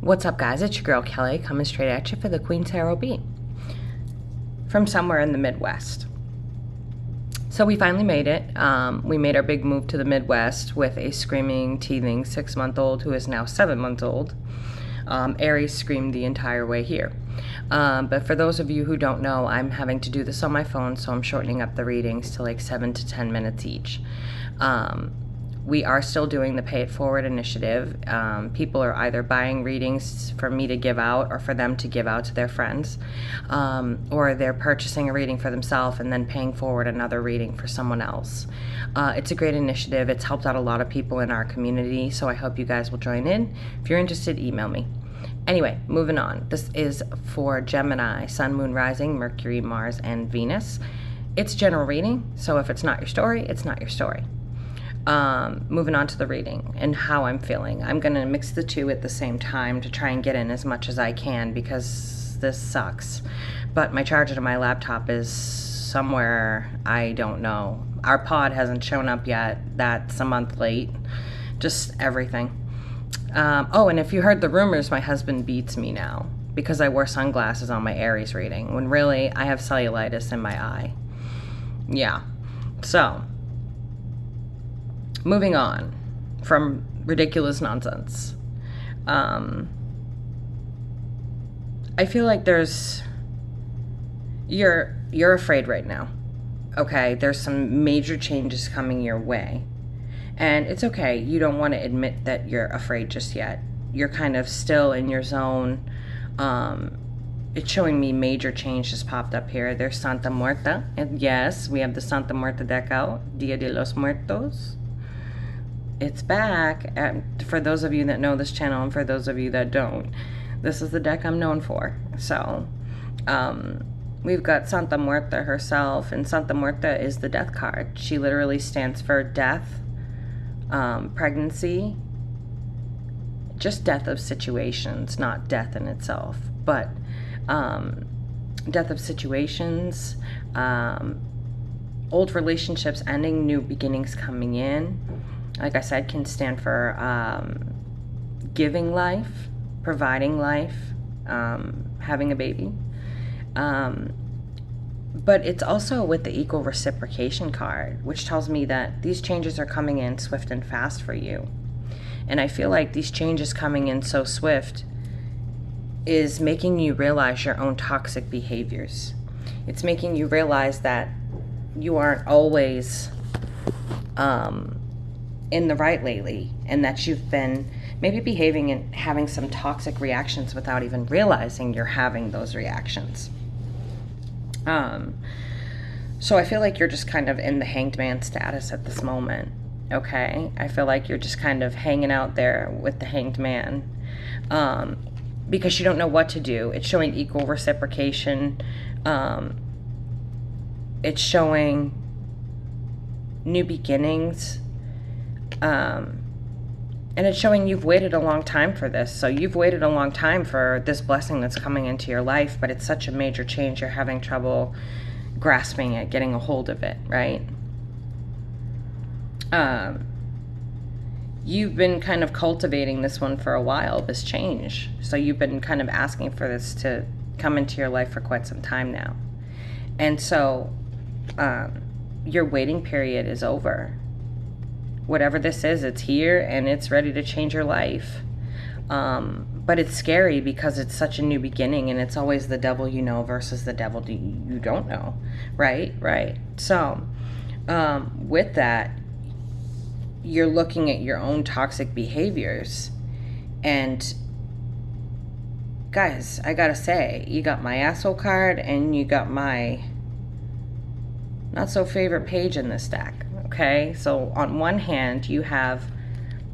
What's up, guys? It's your girl Kelly coming straight at you for the Queen Tarot B from somewhere in the Midwest. So we finally made it. We made our big move to the Midwest with a screaming, teething 6-month-old who is now 7 months old. Aries screamed the entire way here. But for those of you who don't know, I'm having to do this on my phone, so I'm shortening up the readings to like 7 to 10 minutes each. We are still doing the Pay It Forward initiative. People are either buying readings for me to give out or for them to give out to their friends, or they're purchasing a reading for themselves and then paying forward another reading for someone else. It's a great initiative. It's helped out a lot of people in our community, so I hope you guys will join in. If you're interested, email me. Anyway, moving on. This is for Gemini, Sun, Moon, Rising, Mercury, Mars, and Venus. It's general reading, so if it's not your story, it's not your story. Moving on to the reading and how I'm feeling. I'm going to mix the two at the same time to try and get in as much as I can because this sucks. But my charger to my laptop is somewhere, I don't know. Our pod hasn't shown up yet. That's a month late. Just everything. Oh, and if you heard the rumors, my husband beats me now because I wore sunglasses on my Aries reading when really I have cellulitis in my eye. Yeah. So moving on from ridiculous nonsense. I feel like you're afraid right now. Okay, there's some major changes coming your way. And it's okay, you don't want to admit that you're afraid just yet. You're kind of still in your zone. It's showing me major change just popped up here. There's Santa Muerta. And yes, we have the Santa Muerta deck out, Dia de los Muertos. It's back. For those of you that know this channel and for those of you that don't, this is the deck I'm known for. So we've got Santa Muerta herself, and Santa Muerta is the death card. She literally stands for death, pregnancy, just death of situations, not death in itself, but death of situations, old relationships ending, new beginnings coming in. Like I said, can stand for giving life, providing life, having a baby. But it's also with the equal reciprocation card, which tells me that these changes are coming in swift and fast for you. And I feel like these changes coming in so swift is making you realize your own toxic behaviors. It's making you realize that you aren't always in the right lately, and that you've been maybe behaving and having some toxic reactions without even realizing you're having those reactions. So I feel like you're just kind of in the hanged man status at this moment. Okay, I feel like you're just kind of hanging out there with the hanged man, because you don't know what to do. It's showing equal reciprocation. It's showing new beginnings. And it's showing you've waited a long time for this. So you've waited a long time for this blessing that's coming into your life, but it's such a major change, you're having trouble grasping it, getting a hold of it, right? You've been kind of cultivating this one for a while, this change. So you've been kind of asking for this to come into your life for quite some time now. And so your waiting period is over. Whatever this is, it's here and it's ready to change your life. But it's scary because it's such a new beginning, and it's always the devil you know versus the devil you don't know, right? Right. So with that, you're looking at your own toxic behaviors. And guys, I gotta say, you got my asshole card and you got my not so favorite page in this deck. Okay, so on one hand, you have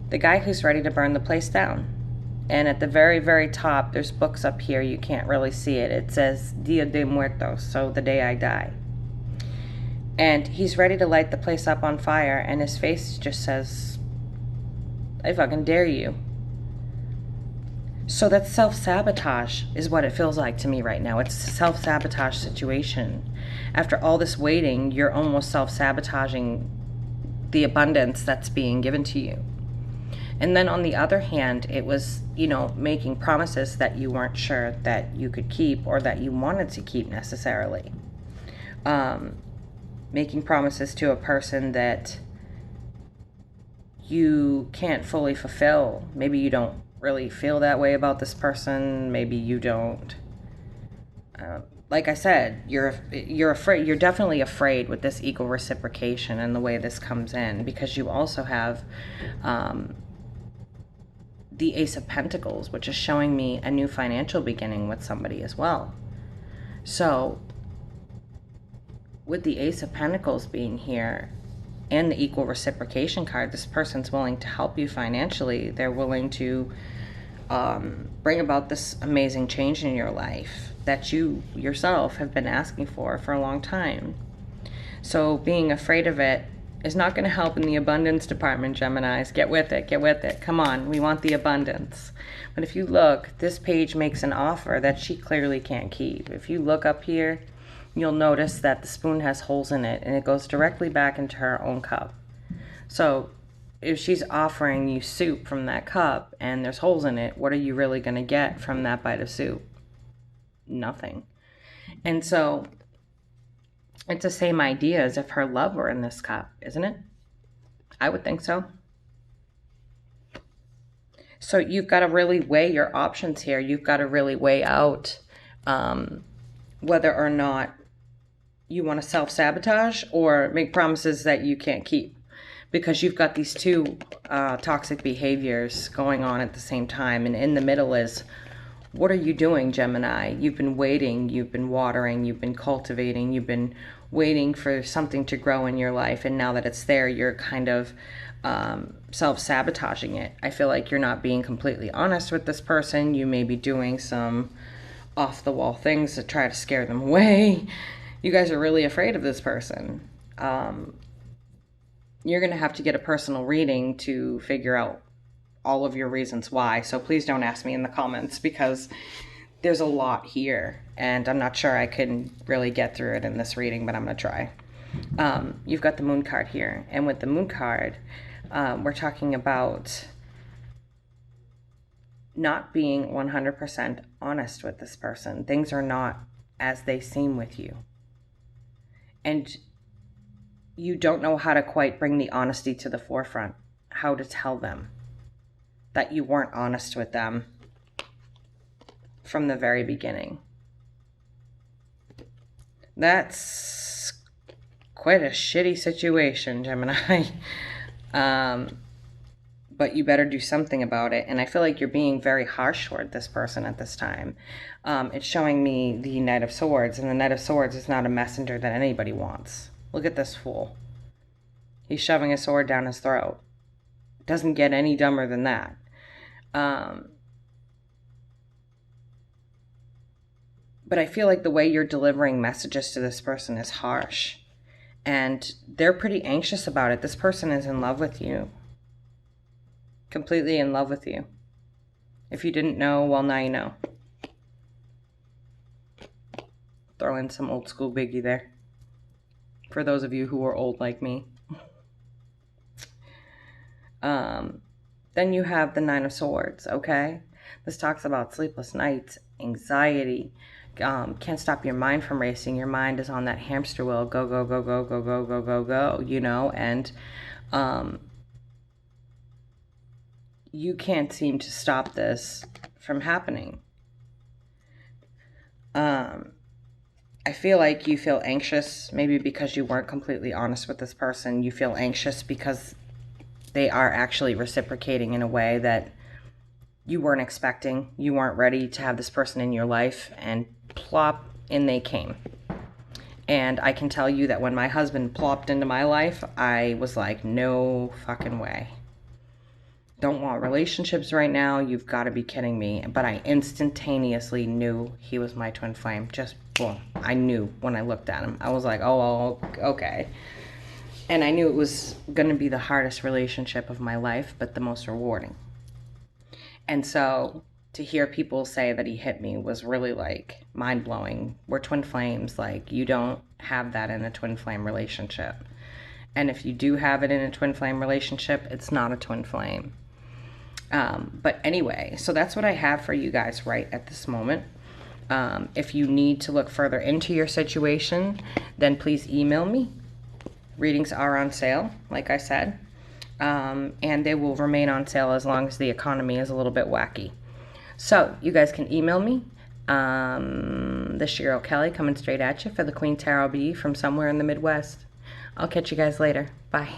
the guy who's ready to burn the place down. And at the very, very top, there's books up here. You can't really see it. It says Dia de Muertos, so the day I die. And he's ready to light the place up on fire, and his face just says, I fucking dare you. So that's self-sabotage is what it feels like to me right now. It's a self-sabotage situation. After all this waiting, you're almost self-sabotaging the abundance that's being given to you. And then on the other hand, it was, making promises that you weren't sure that you could keep or that you wanted to keep necessarily. Making promises to a person that you can't fully fulfill. Maybe you don't really feel that way about this person. Maybe you don't. Like I said, you're afraid. You're definitely afraid with this equal reciprocation and the way this comes in, because you also have the Ace of Pentacles, which is showing me a new financial beginning with somebody as well. So with the Ace of Pentacles being here and the equal reciprocation card, this person's willing to help you financially. They're willing to bring about this amazing change in your life that you yourself have been asking for a long time. So being afraid of it is not going to help in the abundance department, Geminis. Get with it, get with it. Come on, we want the abundance. But if you look, this page makes an offer that she clearly can't keep. If you look up here, you'll notice that the spoon has holes in it and it goes directly back into her own cup. So if she's offering you soup from that cup and there's holes in it, what are you really going to get from that bite of soup? Nothing. And so it's the same idea as if her love were in this cup, isn't it? I would think so. So you've got to really weigh your options here. You've got to really weigh out whether or not you want to self-sabotage or make promises that you can't keep, because you've got these two toxic behaviors going on at the same time. And in the middle is, what are you doing, Gemini? You've been waiting, you've been watering, you've been cultivating, you've been waiting for something to grow in your life. And now that it's there, you're kind of self-sabotaging it. I feel like you're not being completely honest with this person. You may be doing some off-the-wall things to try to scare them away. You guys are really afraid of this person. You're going to have to get a personal reading to figure out all of your reasons why. So please don't ask me in the comments, because there's a lot here and I'm not sure I can really get through it in this reading, but I'm going to try. You've got the Moon card here. And with the Moon card, we're talking about not being 100% honest with this person. Things are not as they seem with you. And you don't know how to quite bring the honesty to the forefront, how to tell them that you weren't honest with them from the very beginning. That's quite a shitty situation, Gemini. But you better do something about it. And I feel like you're being very harsh toward this person at this time. It's showing me the Knight of Swords, and the Knight of Swords is not a messenger that anybody wants. Look at this fool. He's shoving a sword down his throat. Doesn't get any dumber than that. But I feel like the way you're delivering messages to this person is harsh. And they're pretty anxious about it. This person is in love with you. Completely in love with you. If you didn't know, well, now you know. Throw in some old school Biggie there. For those of you who are old like me. Then you have the Nine of Swords, okay? This talks about sleepless nights, anxiety, can't stop your mind from racing. Your mind is on that hamster wheel, go, go, go, go, go, go, go, go, go, you know? And you can't seem to stop this from happening. I feel like you feel anxious, maybe because you weren't completely honest with this person. You feel anxious because they are actually reciprocating in a way that you weren't expecting. You weren't ready to have this person in your life, and plop, in they came. And I can tell you that when my husband plopped into my life, I was like, no fucking way. Don't want relationships right now. You've got to be kidding me. But I instantaneously knew he was my twin flame. Just boom. I knew when I looked at him. I was like, oh, okay. And I knew it was going to be the hardest relationship of my life, but the most rewarding. And so to hear people say that he hit me was really like mind-blowing. We're twin flames. Like, you don't have that in a twin flame relationship. And if you do have it in a twin flame relationship, it's not a twin flame. But anyway, so that's what I have for you guys right at this moment. If you need to look further into your situation, then please email me. Readings are on sale, like I said, and they will remain on sale as long as the economy is a little bit wacky. So you guys can email me. This is Cheryl Kelly coming straight at you for the Queen Tarot Bee from somewhere in the Midwest. I'll catch you guys later. Bye.